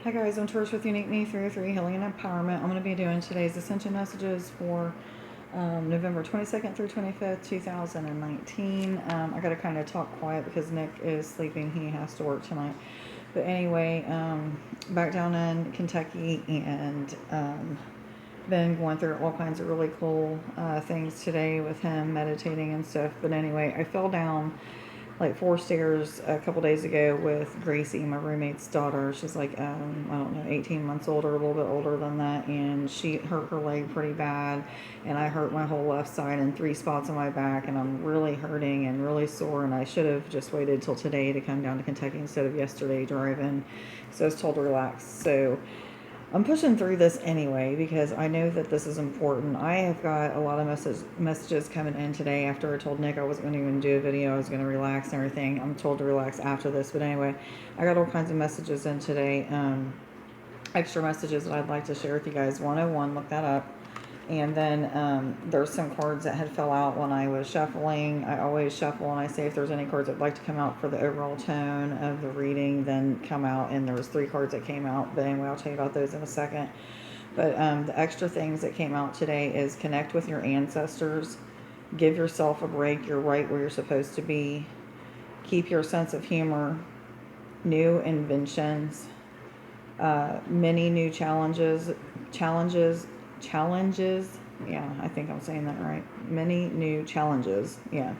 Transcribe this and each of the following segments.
Hi guys, I'm Tours with Unique Me 303 Healing and Empowerment. I'm going to be doing today's Ascension messages for November 22nd through 25th, 2019. I got to kind of talk quiet because Nick is sleeping. He has to work tonight. But anyway, back down in Kentucky and been going through all kinds of really cool things today with him meditating and stuff. But anyway, I fell down like 4 stairs a couple days ago with Gracie, my roommate's daughter. She's like, I don't know, 18 months older, a little bit older than that. And she hurt her leg pretty bad. And I hurt my whole left side and 3 spots on my back. And I'm really hurting and really sore. And I should have just waited till today to come down to Kentucky instead of yesterday driving. So I was told to relax. So I'm pushing through this anyway because I know that this is important. I have got a lot of messages coming in today after I told Nick I wasn't going to even do a video. I was going to relax and everything. I'm told to relax after this. But anyway, I got all kinds of messages in today. Extra messages that I'd like to share with you guys. 101, look that up. And then there's some cards that had fell out when I was shuffling. I always shuffle and I say if there's any cards that'd like to come out for the overall tone of the reading, then come out. And there was 3 cards that came out. But anyway, I'll tell you about those in a second. But the extra things that came out today is connect with your ancestors. Give yourself a break. You're right where you're supposed to be. Keep your sense of humor. New inventions. Many new challenges. Yeah, I think I'm saying that right. Many new challenges. Yeah.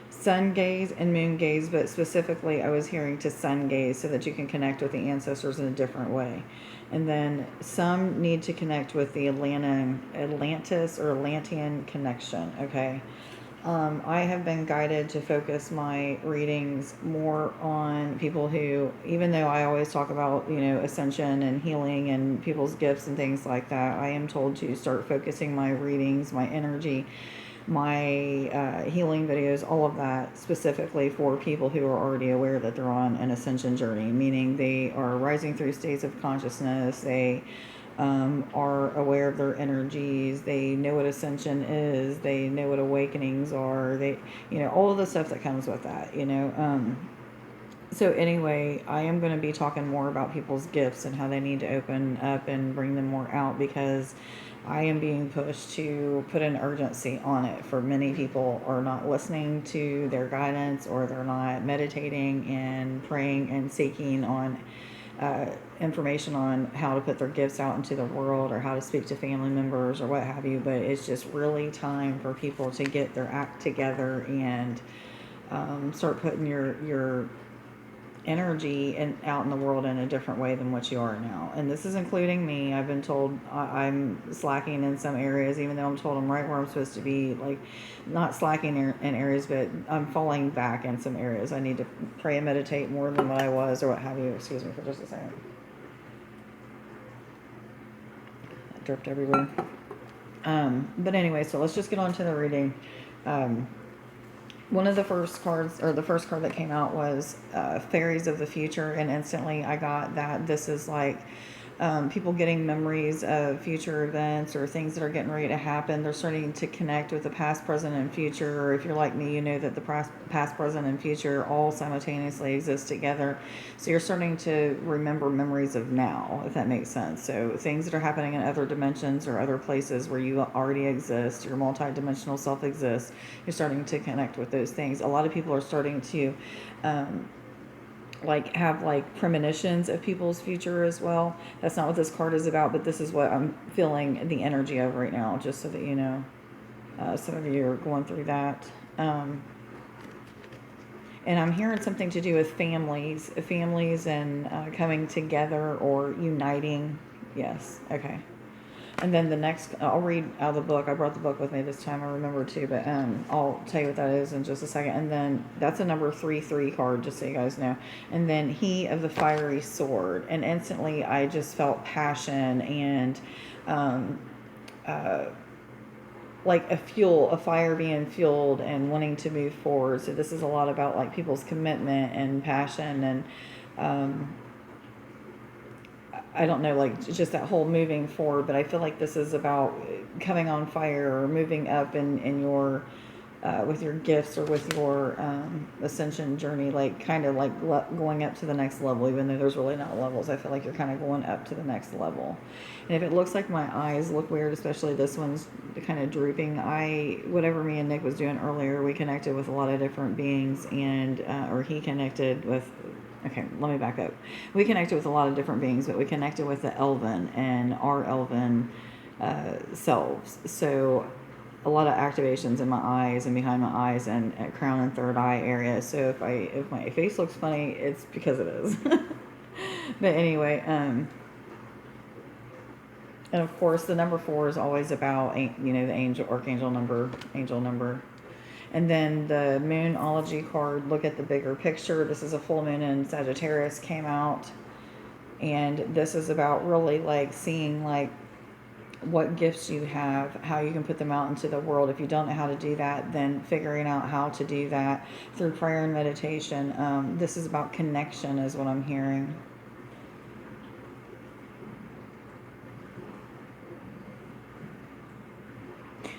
Sun gaze and moon gaze, but specifically I was hearing to sun gaze so that you can connect with the ancestors in a different way. And then some need to connect with the Atlantis or Atlantean connection, okay? I have been guided to focus my readings more on people who, even though I always talk about, ascension and healing and people's gifts and things like that, I am told to start focusing my readings, my energy, my healing videos, all of that specifically for people who are already aware that they're on an ascension journey, meaning they are rising through states of consciousness. They are aware of their energies. They know what ascension is. They know what awakenings are. They, all of the stuff that comes with that, So anyway, I am going to be talking more about people's gifts and how they need to open up and bring them more out because I am being pushed to put an urgency on it. For many people are not listening to their guidance, or they're not meditating and praying and seeking on information on how to put their gifts out into the world, or how to speak to family members or what have you. But it's just really time for people to get their act together and start putting your energy out in the world in a different way than what you are now. And this is including me. I've been told I'm slacking in some areas, even though I'm told I'm right where I'm supposed to be. Like, not slacking in areas, but I'm falling back in some areas. I need to pray and meditate more than what I was, or what have you. Excuse me for just a second. I dripped everywhere. But anyway, so let's just get on to the reading. One of the first cards, or the first card that came out, was Fairies of the Future, and instantly I got that this is like people getting memories of future events or things that are getting ready to happen. They're starting to connect with the past, present, and future. Or if you're like me, you know that the past, present, and future all simultaneously exist together. So you're starting to remember memories of now, if that makes sense. So things that are happening in other dimensions or other places where you already exist, your multidimensional self exists, you're starting to connect with those things. A lot of people are starting to have premonitions of people's future as well. That's not what this card is about, but this is what I'm feeling the energy of right now, just so that you know. Some of you are going through that. And I'm hearing something to do with families and coming together or uniting. Yes, okay. And then the next, I'll read out of the book. I brought the book with me this time. I remember too, but I'll tell you what that is in just a second. And then that's a number 3/3 card, just so you guys know. And then He of the Fiery Sword. And instantly I just felt passion and like a fire being fueled and wanting to move forward. So this is a lot about like people's commitment and passion and I don't know, like just that whole moving forward, but I feel like this is about coming on fire or moving up in your with your gifts or with your ascension journey, like kind of like going up to the next level, even though there's really not levels. I feel like you're kind of going up to the next level. And if it looks like my eyes look weird, especially this one's kind of drooping, whatever me and Nick was doing earlier, we connected with a lot of different beings, and or he connected with. Okay, let me back up. We connected with a lot of different beings, but we connected with the Elven and our Elven selves. So a lot of activations in my eyes and behind my eyes and at crown and third eye area. So if my face looks funny, it's because it is. But anyway, and of course the number 4 is always about, the angel number. And then the Moonology card, look at the bigger picture. This is a full moon in Sagittarius came out, and this is about really like seeing like what gifts you have, how you can put them out into the world. If you don't know how to do that, then figuring out how to do that through prayer and meditation. This is about connection is what I'm hearing.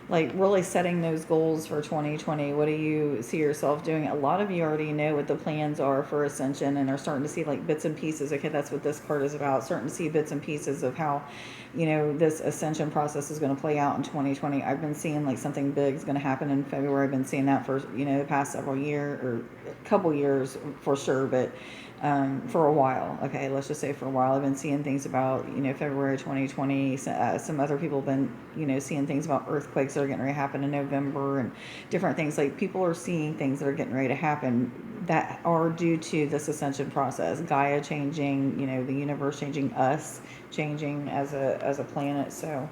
Like really setting those goals for 2020. What do you see yourself doing? A lot of you already know what the plans are for Ascension and are starting to see like bits and pieces. Okay, that's what this card is about. Starting to see bits and pieces of how, this Ascension process is going to play out in 2020. I've been seeing like something big is going to happen in February. I've been seeing that for, the past several years or a couple years for sure, but for a while. Okay, let's just say for a while. I've been seeing things about, February 2020. Some other people have been, seeing things about earthquakes that are getting ready to happen in November and different things. Like people are seeing things that are getting ready to happen that are due to this ascension process. Gaia changing, the universe changing, us changing as a planet. So,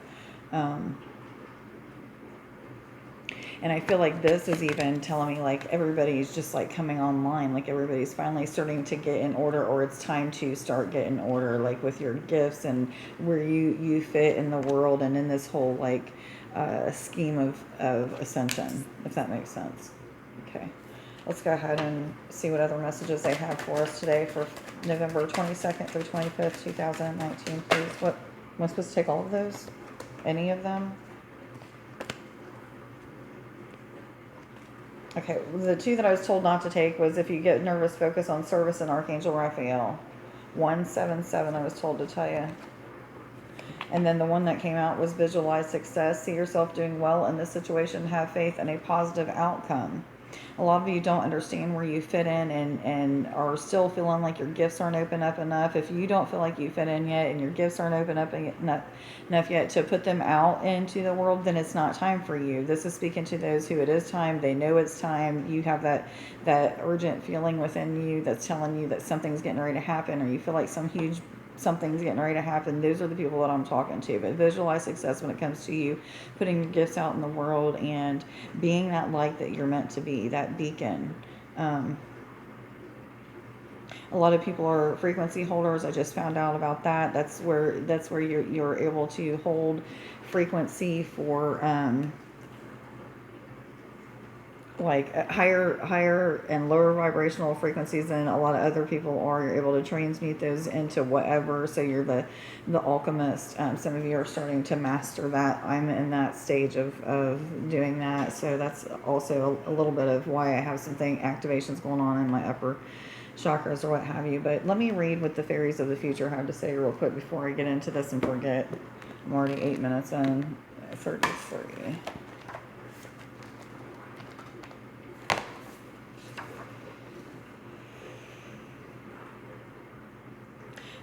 and I feel like this is even telling me like everybody's just like coming online, like everybody's finally starting to get in order, or it's time to start getting in order, like with your gifts and where you fit in the world and in this whole like scheme of ascension, if that makes sense. Okay, let's go ahead and see what other messages they have for us today for November 22nd through 25th, 2019, please. What, am I supposed to take all of those? Any of them? Okay, the 2 that I was told not to take was if you get nervous, focus on service and Archangel Raphael. 177 I was told to tell you. And then the one that came out was visualize success. See yourself doing well in this situation. Have faith in a positive outcome. A lot of you don't understand where you fit in and are still feeling like your gifts aren't open up enough. If you don't feel like you fit in yet and your gifts aren't open up enough yet to put them out into the world, then it's not time for you. This is speaking to those who it is time. They know it's time. You have that urgent feeling within you that's telling you that something's getting ready to happen, or you feel like something's getting ready to happen. Those are the people that I'm talking to. But visualize success when it comes to you putting your gifts out in the world and being that light that you're meant to be, that beacon. A lot of people are frequency holders. I just found out about that. That's where you're able to hold frequency for like higher and lower vibrational frequencies than a lot of other people are. You're able to transmute those into whatever. So you're the alchemist. Some of you are starting to master that. I'm in that stage of doing that. So that's also a little bit of why I have activations going on in my upper chakras or what have you. But let me read what the fairies of the future have to say real quick before I get into this and forget. I'm already 8 minutes in. 33.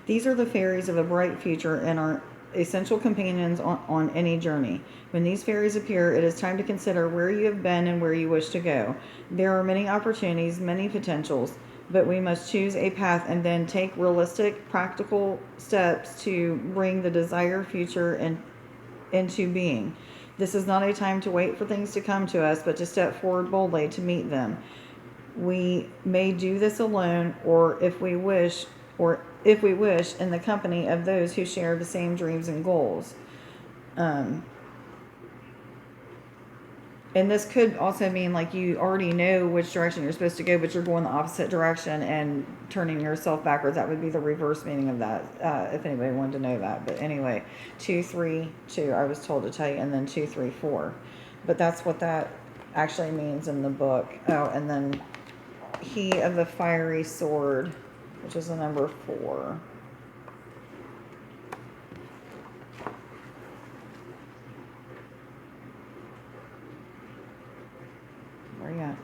These are the fairies of a bright future and are essential companions on any journey. When these fairies appear, it is time to consider where you have been and where you wish to go. There are many opportunities, many potentials, but we must choose a path and then take realistic, practical steps to bring the desired future into being. This is not a time to wait for things to come to us, but to step forward boldly to meet them. We may do this alone, or if we wish, in the company of those who share the same dreams and goals. And this could also mean like you already know which direction you're supposed to go, but you're going the opposite direction and turning yourself backwards. That would be the reverse meaning of that, if anybody wanted to know that. But anyway, 2, 3, 2, I was told to tell you, and then 2, 3, 4. But that's what that actually means in the book. Oh, and then he of the fiery sword, which is the number 4. Where are you at?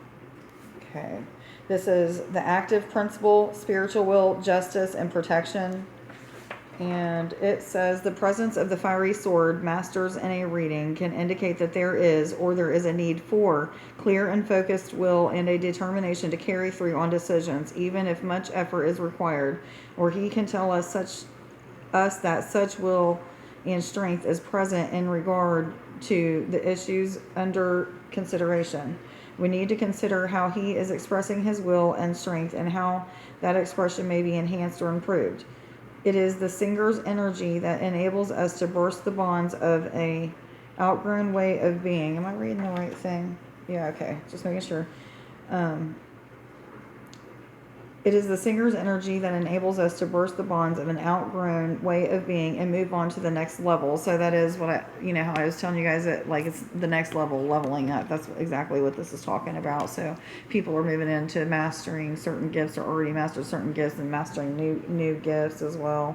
Okay. This is the active principle, spiritual will, justice, and protection. And it says the presence of the fiery sword, masters in a reading, can indicate that there is or there is a need for clear and focused will and a determination to carry through on decisions, even if much effort is required. Or he can tell us that such will and strength is present in regard to the issues under consideration. We need to consider how he is expressing his will and strength and how that expression may be enhanced or improved. It is the singer's energy that enables us to burst the bonds of a outgrown way of being. Am I reading the right thing? Yeah, okay. Just making sure. It is the singer's energy that enables us to burst the bonds of an outgrown way of being and move on to the next level. So that is what how I was telling you guys that, like, it's the next level, leveling up. That's exactly what this is talking about. So people are moving into mastering certain gifts, or already mastered certain gifts, and mastering new gifts as well.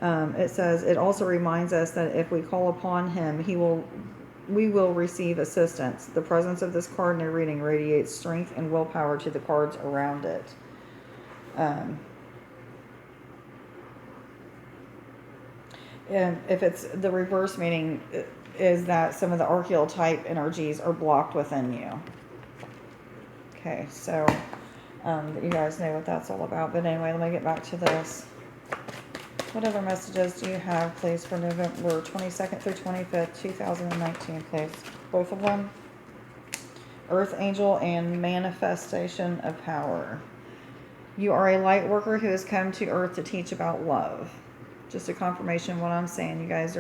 It says it also reminds us that if we call upon him, we will receive assistance. The presence of this card in a reading radiates strength and willpower to the cards around it. And if it's the reverse, meaning is that some of the archetype energies are blocked within you. Okay, so you guys know what that's all about. But anyway, let me get back to this. What other messages do you have, please, for November 22nd through 25th, 2019, please? Both of them. Earth Angel and Manifestation of Power. You are a light worker who has come to Earth to teach about love. Just a confirmation of what I'm saying. You guys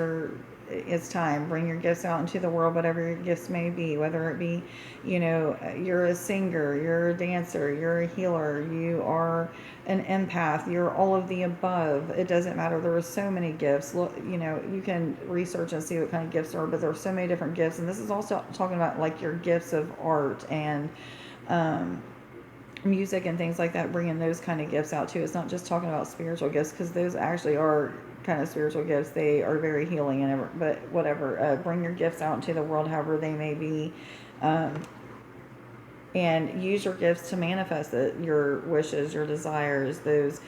it's time. Bring your gifts out into the world, whatever your gifts may be. Whether it be, you're a singer, you're a dancer, you're a healer, you are an empath, you're all of the above. It doesn't matter. There are so many gifts. Look, you can research and see what kind of gifts there are, but there are so many different gifts. And this is also talking about, like, your gifts of art and, music and things like that, bringing those kind of gifts out too. It's not just talking about spiritual gifts, because those actually are kind of spiritual gifts. They are very healing but whatever. Bring your gifts out into the world, however they may be, and use your gifts to manifest your wishes, your desires, those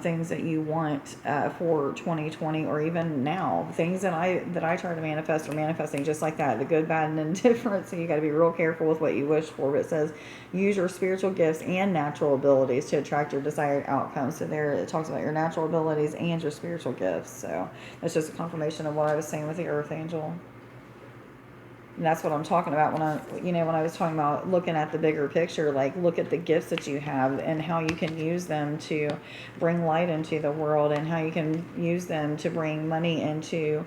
things that you want for 2020, or even now, things that I try to manifest, or manifesting just like that, the good, bad, and indifferent. So you got to be real careful with what you wish for. But it says use your spiritual gifts and natural abilities to attract your desired outcomes. So there it talks about your natural abilities and your spiritual gifts. So that's just a confirmation of what I was saying with the Earth Angel. And that's what I'm talking about when I was talking about looking at the bigger picture. Like, look at the gifts that you have and how you can use them to bring light into the world, and how you can use them to bring money into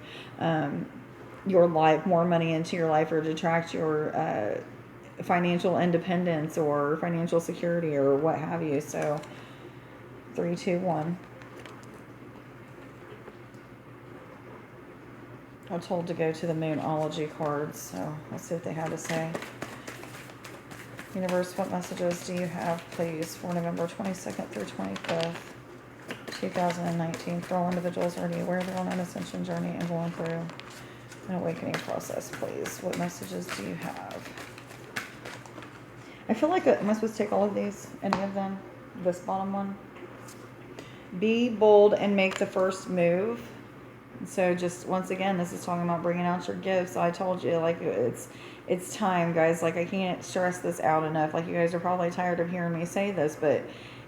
your life, more money into your life, or to attract your financial independence or financial security or what have you. So 3, 2, 1. I'm told to go to the Moonology cards, so let's see what they have to say. Universe, what messages do you have, please, for November 22nd through 25th, 2019, for all individuals already aware they're on an ascension journey and going through an awakening process, please? What messages do you have? I feel like, am I supposed to take all of these? Any of them? This bottom one? Be bold and make the first move. So just once again, this is talking about bringing out your gifts. I told you, like, it's time, guys. Like, I can't stress this out enough. Like, you guys are probably tired of hearing me say this, but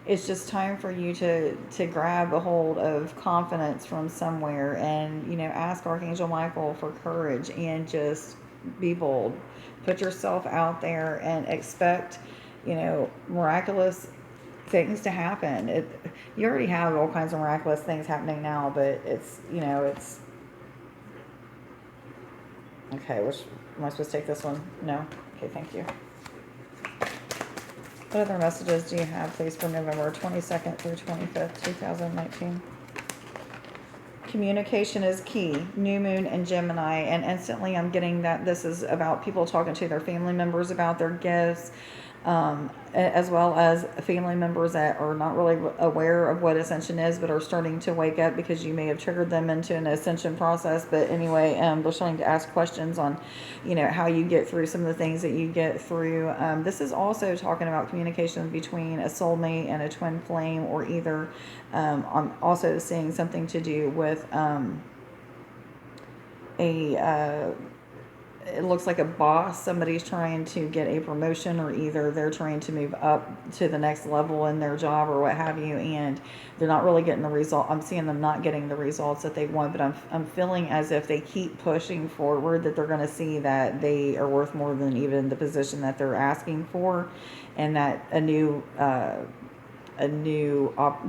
it's just time for you to grab a hold of confidence from somewhere, and ask Archangel Michael for courage, and just be bold. Put yourself out there and expect miraculous things to happen. You already have all kinds of miraculous things happening now, but it's okay. Am I supposed to take this one? No. Okay, thank you. What other messages do you have, please, for November 22nd through 25th, 2019? Communication is key. New moon and Gemini, and instantly I'm getting that this is about people talking to their family members about their gifts, as well as family members that are not really aware of what Ascension is, but are starting to wake up because you may have triggered them into an Ascension process. But anyway, they're starting to ask questions on, how you get through some of the things that you get through. This is also talking about communication between a soulmate and a twin flame, or either, I'm also seeing something to do with a it looks like a boss. Somebody's trying to get a promotion, or either they're trying to move up to the next level in their job or what have you, and they're not really getting the result. I'm seeing them not getting the results that they want, but I'm feeling as if they keep pushing forward, that they're going to see that they are worth more than even the position that they're asking for, and that a new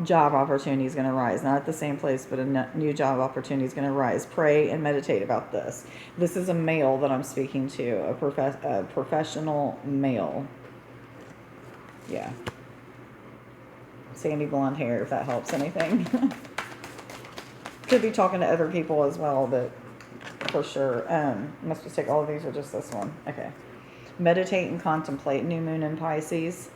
job opportunity is going to rise. Not at the same place, but a new job opportunity is going to rise. Pray and meditate about this. This is a male that I'm speaking to, a professional male. Yeah. Sandy blonde hair, if that helps anything. Could be talking to other people as well, but for sure. Must just take all of these or just this one. Okay. Meditate and contemplate. New moon in Pisces.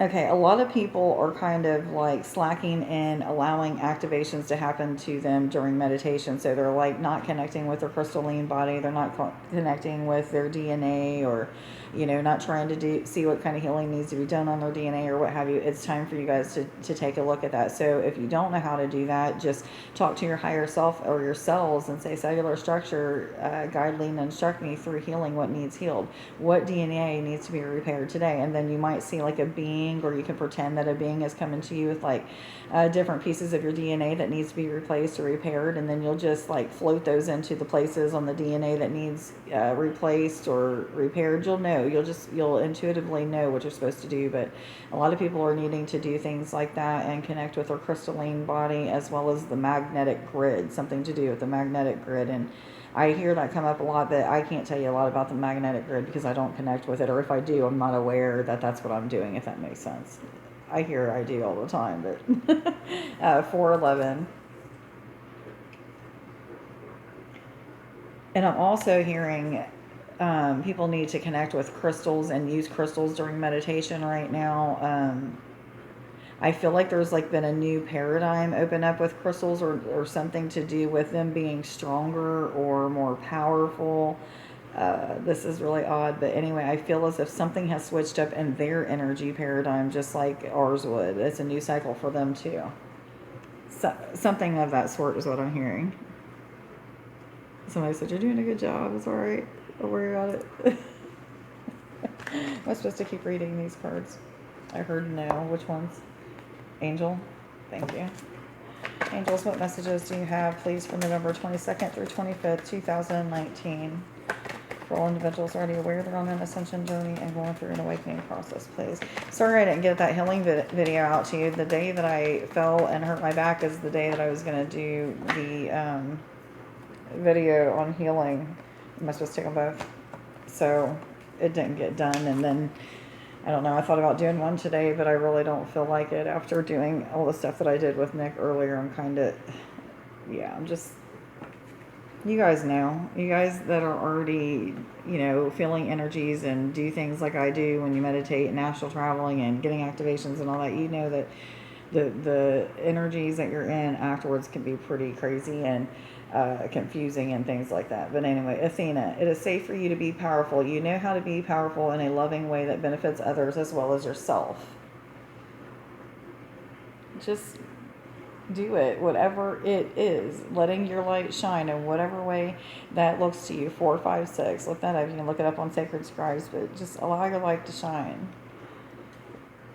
Okay, a lot of people are kind of like slacking in allowing activations to happen to them during meditation. So they're like not connecting with their crystalline body. They're not connecting with their DNA, or, not trying to see what kind of healing needs to be done on their DNA or what have you. It's time for you guys to take a look at that. So if you don't know how to do that, just talk to your higher self or your cells and say, cellular structure, guide, lead, and instruct me through healing what needs healed. What DNA needs to be repaired today? And then you might see like a being, or you can pretend that a being is coming to you with like different pieces of your DNA that needs to be replaced or repaired, and then you'll just like float those into the places on the DNA that needs replaced or repaired. You'll intuitively know what you're supposed to do. But a lot of people are needing to do things like that and connect with their crystalline body, as well as the magnetic grid, something to do with the magnetic grid. And I hear that come up a lot, but I can't tell you a lot about the magnetic grid because I don't connect with it, or if I do, I'm not aware that that's what I'm doing, if that makes sense. I hear I do all the time, but 411. And I'm also hearing people need to connect with crystals and use crystals during meditation right now. I feel like there's like been a new paradigm open up with crystals, or something to do with them being stronger or more powerful. This is really odd, but anyway, I feel as if something has switched up in their energy paradigm, just like ours would. It's a new cycle for them too. So, something of that sort is what I'm hearing. Somebody said, you're doing a good job. It's all right. Don't worry about it. Am I supposed to keep reading these cards? I heard no. Which ones? Angel, thank you. Angels, what messages do you have, please, for November 22nd through 25th, 2019? For all individuals already aware they're on an ascension journey and going through an awakening process, please. Sorry I didn't get that healing video out to you. The day that I fell and hurt my back is the day that I was going to do the video on healing. Am I supposed to take them both? So it didn't get done, and then I don't know, I thought about doing one today, but I really don't feel like it after doing all the stuff that I did with Nick earlier. I'm kind of, yeah, I'm just, you guys know, you guys that are already, feeling energies and do things like I do when you meditate and astral traveling and getting activations and all that, you know that the energies that you're in afterwards can be pretty crazy and confusing and things like that. But anyway, Athena, it is safe for you to be powerful. You know how to be powerful in a loving way that benefits others as well as yourself. Just do it, whatever it is, letting your light shine in whatever way that looks to you. 4, 5, 6. Look that up. You can look it up on Sacred Scribes, but just allow your light to shine.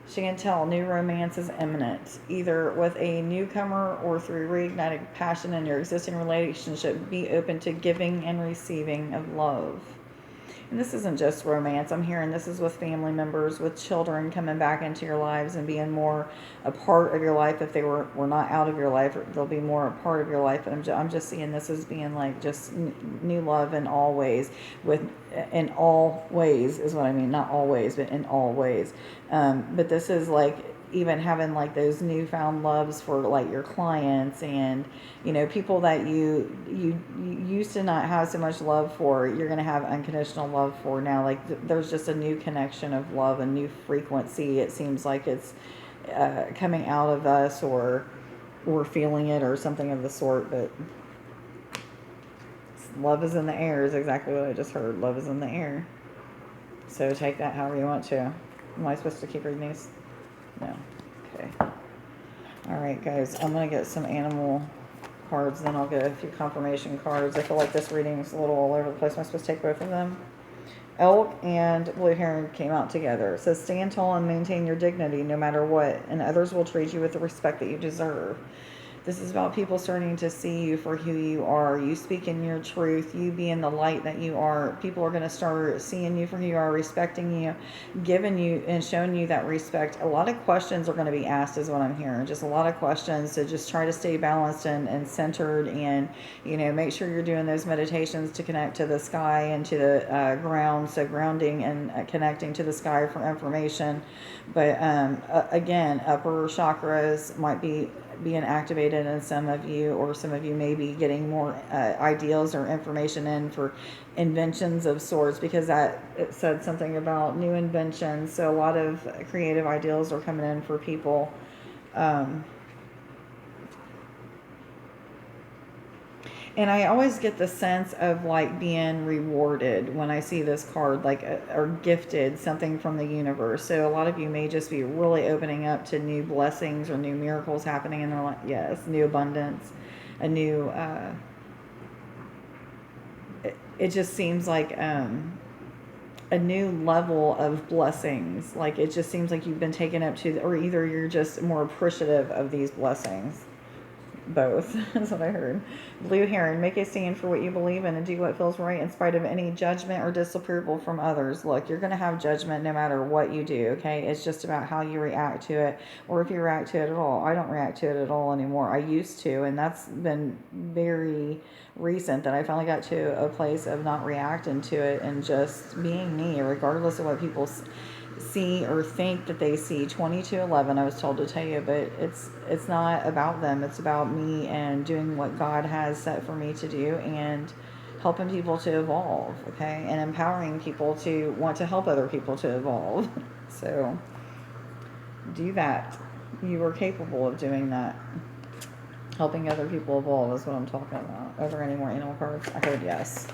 She can tell new romance is imminent, either with a newcomer or through reignited passion in your existing relationship. Be open to giving and receiving of love. And this isn't just romance. I'm hearing this is with family members, with children coming back into your lives and being more a part of your life. If they were not out of your life, they'll be more a part of your life. But I'm just seeing this as being like just new love in all ways. In all ways is what I mean. Not always, but in all ways. But this is like even having like those newfound loves for like your clients, and people that you used to not have so much love for, you're going to have unconditional love for now. Like there's just a new connection of love, a new frequency. It seems like it's coming out of us, or we're feeling it, or something of the sort. But love is in the air is exactly what I just heard. Love is in the air. So take that however you want to. Am I supposed to keep reading these? No. Okay. All right, guys. I'm going to get some animal cards, then I'll get a few confirmation cards. I feel like this reading is a little all over the place. Am I supposed to take both of them? Elk and blue heron came out together. It says, stand tall and maintain your dignity no matter what, and others will treat you with the respect that you deserve. This is about people starting to see you for who you are. You speak in your truth. You being the light that you are. People are going to start seeing you for who you are, respecting you, giving you and showing you that respect. A lot of questions are going to be asked is what I'm hearing. Just a lot of questions. So just try to stay balanced and centered, and, make sure you're doing those meditations to connect to the sky and to the ground. So grounding and connecting to the sky for information. But again, upper chakras might be being activated in some of you, or some of you may be getting more ideals or information in for inventions of sorts, because it said something about new inventions. So a lot of creative ideals are coming in for people. And I always get the sense of like being rewarded when I see this card, like, or gifted something from the universe. So a lot of you may just be really opening up to new blessings or new miracles happening in their life. Yes, new abundance, a new, it just seems like a new level of blessings. Like it just seems like you've been taken up to, or either you're just more appreciative of these blessings. Both. That's what I heard. Blue heron, make a stand for what you believe in and do what feels right in spite of any judgment or disapproval from others. Look, you're going to have judgment no matter what you do, okay? It's just about how you react to it, or if you react to it at all. I don't react to it at all anymore. I used to, and that's been very recent that I finally got to a place of not reacting to it and just being me, regardless of what people see or think that they see. 2211, I was told to tell you, but it's not about them. It's about me and doing what God has set for me to do, and helping people to evolve, okay, and empowering people to want to help other people to evolve. So do that. You are capable of doing that. Helping other people evolve is what I'm talking about. Are there any more animal cards? I heard yes.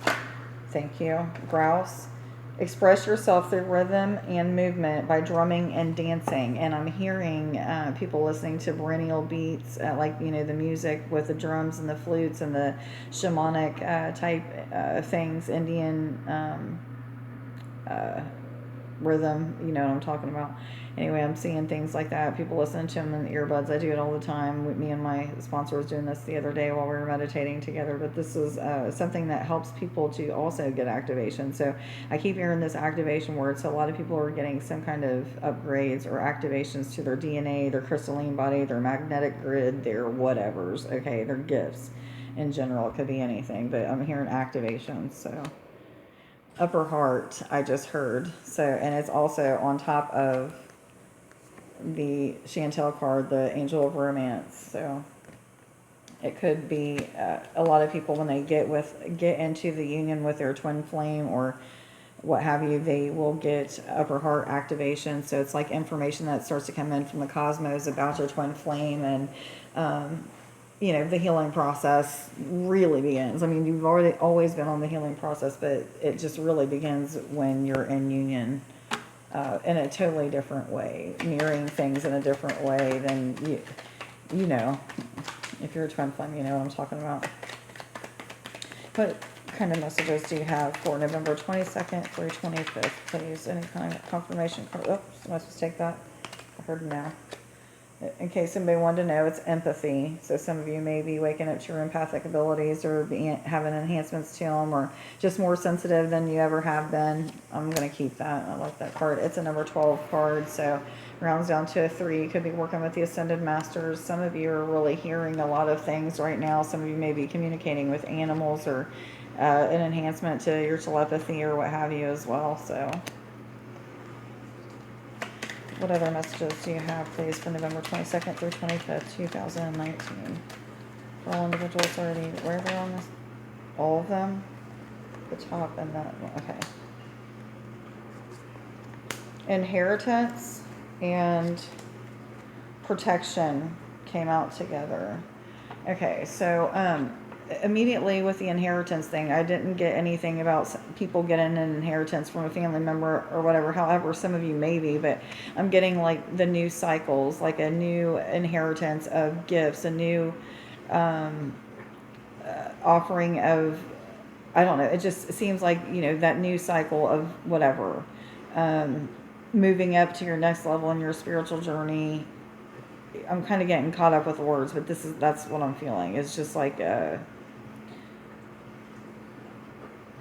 Thank you. Grouse. Express yourself through rhythm and movement by drumming and dancing. And I'm hearing people listening to perennial beats, like, the music with the drums and the flutes and the shamanic type things, Indian rhythm, you know what I'm talking about. Anyway, I'm seeing things like that. People listening to them in the earbuds. I do it all the time. Me and my sponsor was doing this the other day while we were meditating together. But this is something that helps people to also get activation. So I keep hearing this activation word. So a lot of people are getting some kind of upgrades or activations to their DNA, their crystalline body, their magnetic grid, their whatevers. Okay, their gifts in general. It could be anything. But I'm hearing activations. So upper heart, I just heard. So, and it's also on top of the Chantel card, the Angel of Romance. So it could be a lot of people when they get into the union with their twin flame or what have you, they will get upper heart activation. So it's like information that starts to come in from the cosmos about your twin flame, and the healing process really begins. I mean, you've always been on the healing process, but it just really begins when you're in union in a totally different way, mirroring things in a different way than if you're a twin flame, you know what I'm talking about. What kind of messages do you have for November 22nd through 25th, please? Any kind of confirmation card? Oops, am I supposed to take that? I heard now. In case somebody wanted to know, it's empathy. So some of you may be waking up to your empathic abilities, or having enhancements to them, or just more sensitive than you ever have been. I'm going to keep that. I like that card. It's a number 12 card, so rounds down to a 3. You could be working with the Ascended Masters. Some of you are really hearing a lot of things right now. Some of you may be communicating with animals, or an enhancement to your telepathy or what have you as well. So What other messages do you have, please, for November 22nd through 25th, 2019? For all individuals already, where they're on this? All of them? The top and that one, okay. Inheritance and protection came out together. Okay, so immediately with the inheritance thing, I didn't get anything about people getting an inheritance from a family member or whatever. However, some of you maybe, but I'm getting like the new cycles, like a new inheritance of gifts, a new offering of, I don't know, it just seems like, you know, that new cycle of whatever, moving up to your next level in your spiritual journey. I'm kind of getting caught up with words, but that's what I'm feeling. It's just like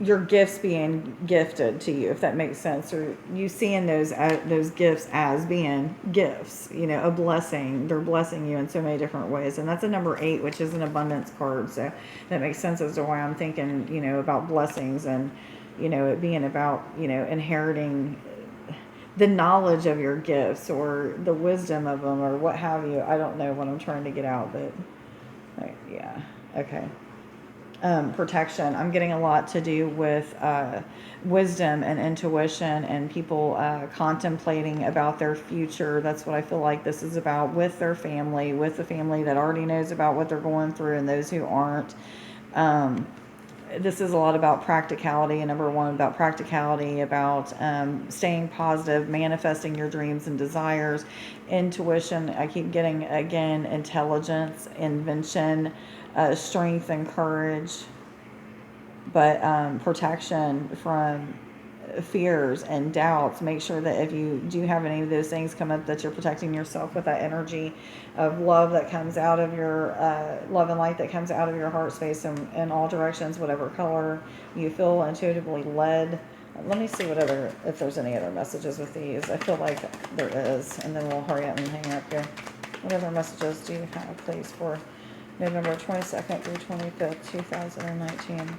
your gifts being gifted to you, if that makes sense, or you seeing those gifts as being gifts, you know, a blessing. They're blessing you in so many different ways, and that's a number 8, which is an abundance card. So that makes sense as to why I'm thinking, you know, about blessings and, you know, it being about, you know, inheriting the knowledge of your gifts or the wisdom of them or what have you. I don't know what I'm trying to get out, but yeah, okay. Protection. I'm getting a lot to do with wisdom and intuition and people contemplating about their future. That's what I feel like this is about with their family, with the family that already knows about what they're going through and those who aren't. This is a lot about practicality, and number 1 about practicality, about staying positive, manifesting your dreams and desires, intuition. I keep getting, again, intelligence, invention, strength and courage, but protection from fears and doubts. Make sure that if you do have any of those things come up, that you're protecting yourself with that energy of love that comes out of your love and light that comes out of your heart space in all directions, whatever color you feel intuitively led. Let me see if there's any other messages with these. I feel like there is, and then we'll hurry up and hang up here. What other messages do you have, please, for November 22nd through 25th, 2019?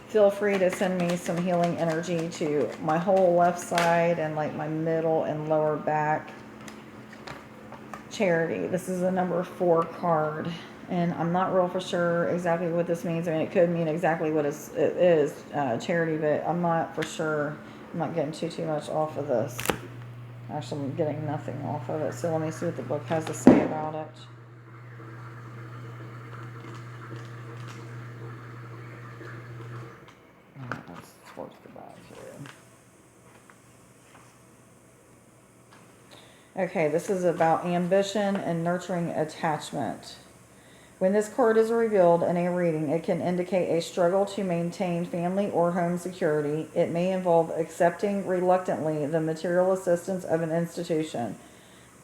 Feel free to send me some healing energy to my whole left side and like my middle and lower back. Charity. This is a number 4 card. And I'm not real for sure exactly what this means. I mean, it could mean exactly what it is, charity, but I'm not for sure. I'm not getting too much off of this. Actually, I'm getting nothing off of it. So let me see what the book has to say about it. Let's towards the back here. Okay, this is about ambition and nurturing attachment. When this card is revealed in a reading, it can indicate a struggle to maintain family or home security. It may involve accepting reluctantly the material assistance of an institution.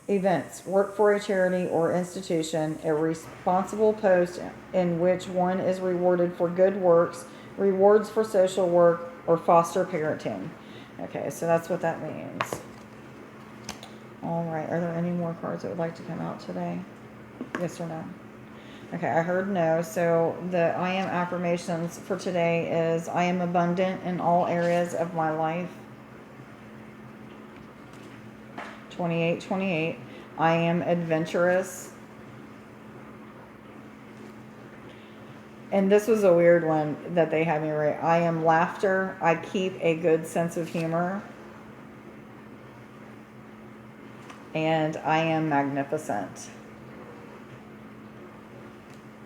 Events: work for a charity or institution, a responsible post in which one is rewarded for good works, rewards for social work, or foster parenting. Okay, so that's what that means. All right, are there any more cards that would like to come out today? Yes or no? Okay, I heard no. So the I am affirmations for today is I am abundant in all areas of my life. 2828. I am adventurous. And this was a weird one that they had me write. I am laughter. I keep a good sense of humor. And I am magnificent.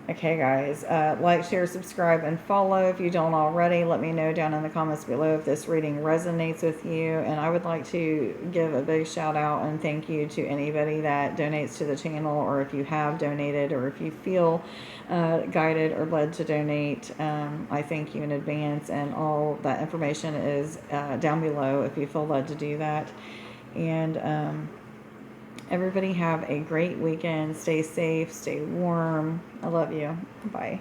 Okay, guys, like, share, subscribe, and follow if you don't already. Let me know down in the comments below if this reading resonates with you. And I would like to give a big shout out and thank you to anybody that donates to the channel, or if you have donated, or if you feel guided or led to donate. I thank you in advance, and all that information is down below if you feel led to do that. And everybody have a great weekend. Stay safe, stay warm. I love you. Bye.